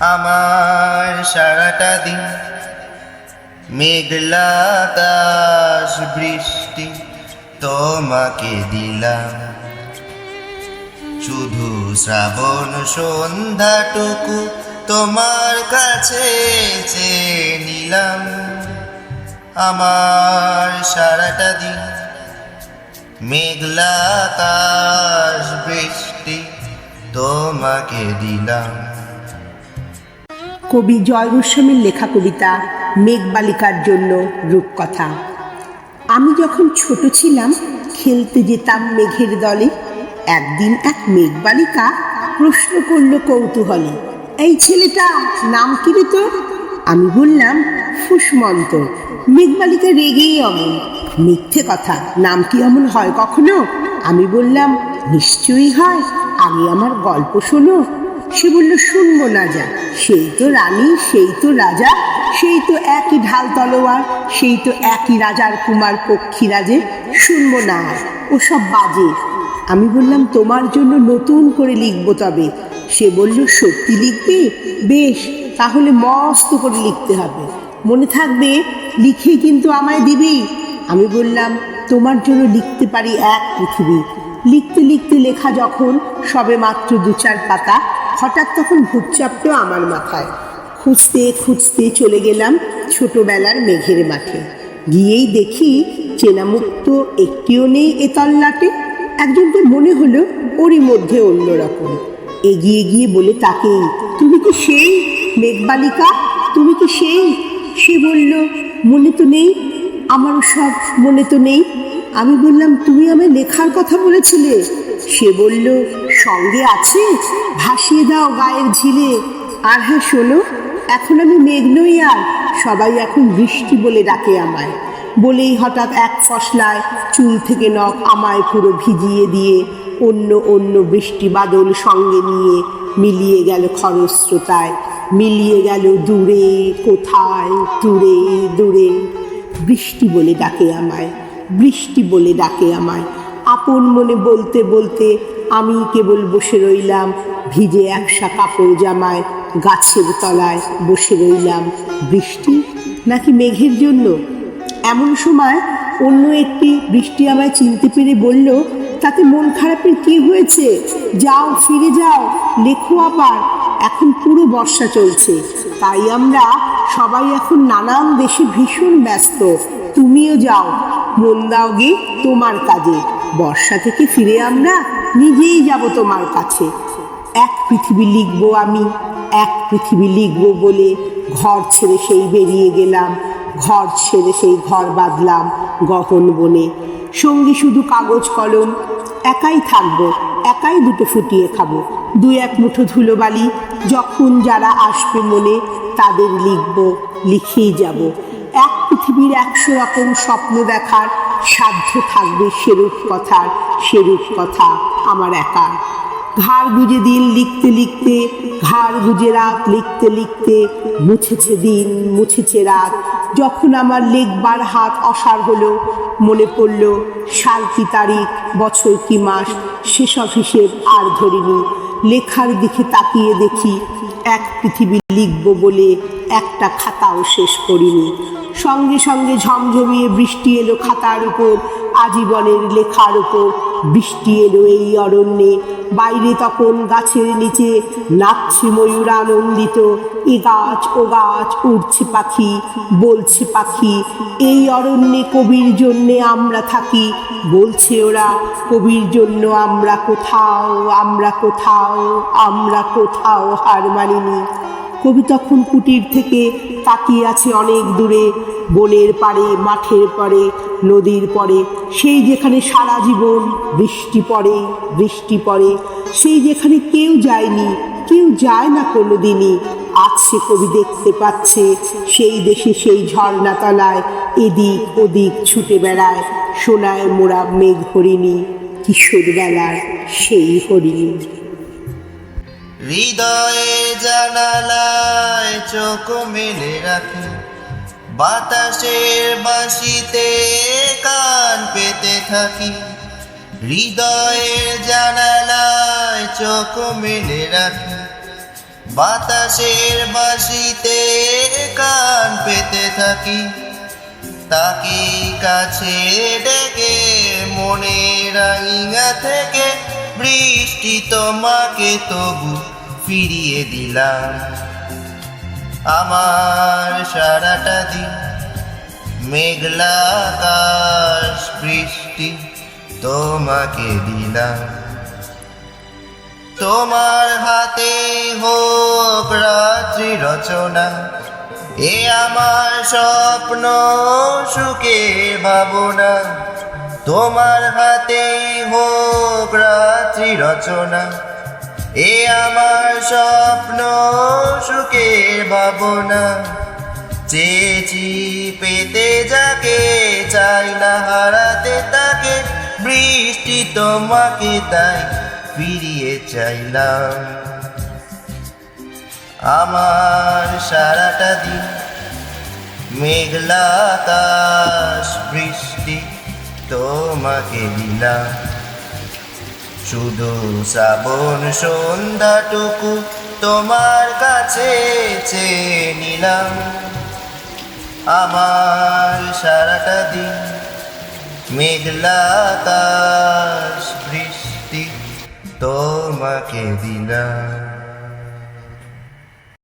আমার সারাটা দিন মেঘলা আকাশ বৃষ্টি তোমাকে দিলাম, শুধু শ্রাবণ সন্ধ্যাটুকু তোমার কাছে চেয়ে নিলাম। আমার সারাটা দিন মেঘলা আকাশ বৃষ্টি তোমাকে দিলাম। কবি জয় গোস্বামীর লেখা কবিতা মেঘবালিকার জন্য রূপকথা। আমি যখন ছোট ছিলাম খেলতে যেতাম মেঘের দলে। একদিন এক মেঘবালিকা প্রশ্ন করল কৌতূহলে, এই ছেলেটা নাম কি রে তোর? আমি বললাম ফুসমন্ত। মেঘবালিকা রেগেই অমন, মিথ্যে কথা, নাম কি অমন হয় কখনো? আমি বললাম নিশ্চয়ই হয়, আগে আমার গল্প শোনো। সে বলল শুনবো না যা, সেই তো রানী, সেই তো রাজা, সেই তো একই ঢাল তলোয়ার, সেই তো একই রাজার কুমার পক্ষীরাজে, শুনবো না ওসব বাজে। আমি বললাম তোমার জন্য নতুন করে লিখবো তবে। সে বলল সত্যি লিখবে? বেশ, তাহলে মস্ত করে লিখতে হবে, মনে থাকবে, লিখে কিন্তু আমায় দিবি। আমি বললাম তোমার জন্য লিখতে পারি এক পৃথিবী। লিখতে লিখতে লেখা যখন সবে মাত্র 2-4 পাতা, হঠাৎ তখন ভূত চাপলো আমার মাথায়। খুঁজতে খুঁজতে চলে গেলাম ছোটবেলার মেঘের মাঠে। গিয়েই দেখি চেনামুখ তো একটিও নেই এ তল্লাটে। একজনকে মনে হলো ওরই মধ্যে অন্যরকম। এগিয়ে গিয়ে বলে তাকে, তুমি কি সেই মেঘবালিকা? তুমি কি সেই? সে বলল মনে তো নেই, আমারও সব মনে তো নেই। আমি বললাম তুমি আমায় লেখার কথা বলেছিলে। সে বলল সঙ্গে আছে, ভাসিয়ে দাও গায়ের ঝিলে। আর হ্যাঁ শোনো, এখন আমি মেঘ নই আর, সবাই এখন বৃষ্টি বলে ডাকে আমায়। বলেই হঠাৎ এক ফসলায় চুল থেকে নখ আমায় পুরো ভিজিয়ে দিয়ে অন্য অন্য বৃষ্টি বাদল সঙ্গে নিয়ে মিলিয়ে গেল খরস্রোতায়, মিলিয়ে গেল দূরে কোথায়, দূরে দূরে। বৃষ্টি বলে ডাকে আমায়, বৃষ্টি বলে ডাকে আমায়। আপন মনে বলতে বলতে আমি কেবল বসে রইলাম ভিজে একসা কাপড় জামায়, গাছের তলায় বসে রইলাম। বৃষ্টি নাকি মেঘের জন্য? এমন সময় অন্য একটি বৃষ্টি আমায় চিনতে পেরে বলল, তাতে মন খারাপের কি হয়েছে? যাও, ফিরে যাও, লেখো আবার। এখন পুরো বর্ষা চলছে, তাই আমরা সবাই এখন নানান দেশে ভীষণ ব্যস্ত। তুমিও যাও, মন দাও গে তোমার কাজে। বর্ষা থেকে ফিরে আমরা নিজেই যাব তোমার কাছে। এক পৃথিবী লিখবো আমি, এক পৃথিবী লিখবো বলে ঘর ছেড়ে সেই বেরিয়ে গেলাম। ঘর ছেড়ে সেই ঘর বাঁধলাম গহন বনে। সঙ্গী শুধু কাগজ কলম, একাই থাকবো, একাই দুটো ফুটিয়ে খাবো। 2-1 মুঠো ধুলোবালি, যখন যারা আসবে মনে তাদের লিখবো, লিখেই যাব। এক পৃথিবীর 100 রকম স্বপ্ন দেখার সাধ্য থাকবে সেরূপ কথার, সেরূপ কথা আমার একার। ঘাড় গুজে দিন লিখতে লিখতে, ঘাড় গুজে রাত লিখতে লিখতে, মুছেছে দিন মুছেছে রাত। যখন আমার লেখবার হাত অসাড় হলো, মনে পড়ল সাল কি তারিখ, বছর কি মাস, সেসব হিসেব আর ধরিনি। লেখার দিকে তাকিয়ে দেখি এক পৃথিবী লিখব বলে একটা খাতাও শেষ করিনি। সঙ্গে সঙ্গে ঝমঝমিয়ে বৃষ্টি এলো খাতার উপর, আজীবনের লেখার উপর। বৃষ্টি এলো এই অরণ্যে, বাইরে তখন গাছের নিচে নাচছে ময়ূর আনন্দিত। এ গাছ ও গাছ, উড়ছে পাখি, বলছে পাখি, এই অরণ্যে কবির জন্যে আমরা থাকি। বলছে ওরা কবির জন্য আমরা কোথাও, আমরা কোথাও, আমরা কোথাও হার মানিনি। কবি তখন কুটির থেকে তাকিয়ে আছে অনেক দূরে, বনের পাড়ে, মাঠের পরে, নদীর পরে, সেই যেখানে সারা জীবন বৃষ্টি পড়ে, বৃষ্টি পড়ে, সেই যেখানে কেউ যায়নি, কেউ যায় না কোনোদিনই। আজ সে কবি দেখতে পাচ্ছে সেই দেশে, সেই ঝর্ণা তলায় এদিক ওদিক ছুটে বেড়ায় সোনায় মোড়া মেঘ হরিণী, কিশোর বেলার সেই হরিণী। হৃদয়ের জানালায় চোখ মেলে রাখি, বাতাসের বাঁশিতে কান পেতে থাকি। হৃদয়ের জানালায় চোখ মেলে রাখি, বাতাসের বাঁশিতে কান পেতে থাকি, তাকে কাছে ডেকে মনের আঙিনা থেকে বৃষ্টি তোমাকে তবু ফিরিয়ে দিলাম। আমার সারাটা দিন মেঘলা আকাশ বৃষ্টি তোমাকে দিলাম। তোমার হাতে হোক রাত্রি রচনা, এ আমার স্বপ্ন সুখের ভাবনা। তোমার হাতে হোক রাত্রি রচনা, এ আমার স্বপ্ন সুখের ভাবনা। চেয়েছি পেতে যাকে, চাই না হারাতে তাকে, বৃষ্টি তোমাকে তাই ফিরিয়ে চাইলাম। আমার সারাটা দিন মেঘলা আকাশ বৃষ্টি তোমাকে দিলাম। শুধু শ্রাবণ সন্ধ্যাটুকু তোমার কাছে চেয়ে নিলাম। আমার সারাটা দিন মেঘলা আকাশ বৃষ্টি তোমাকে দিলাম।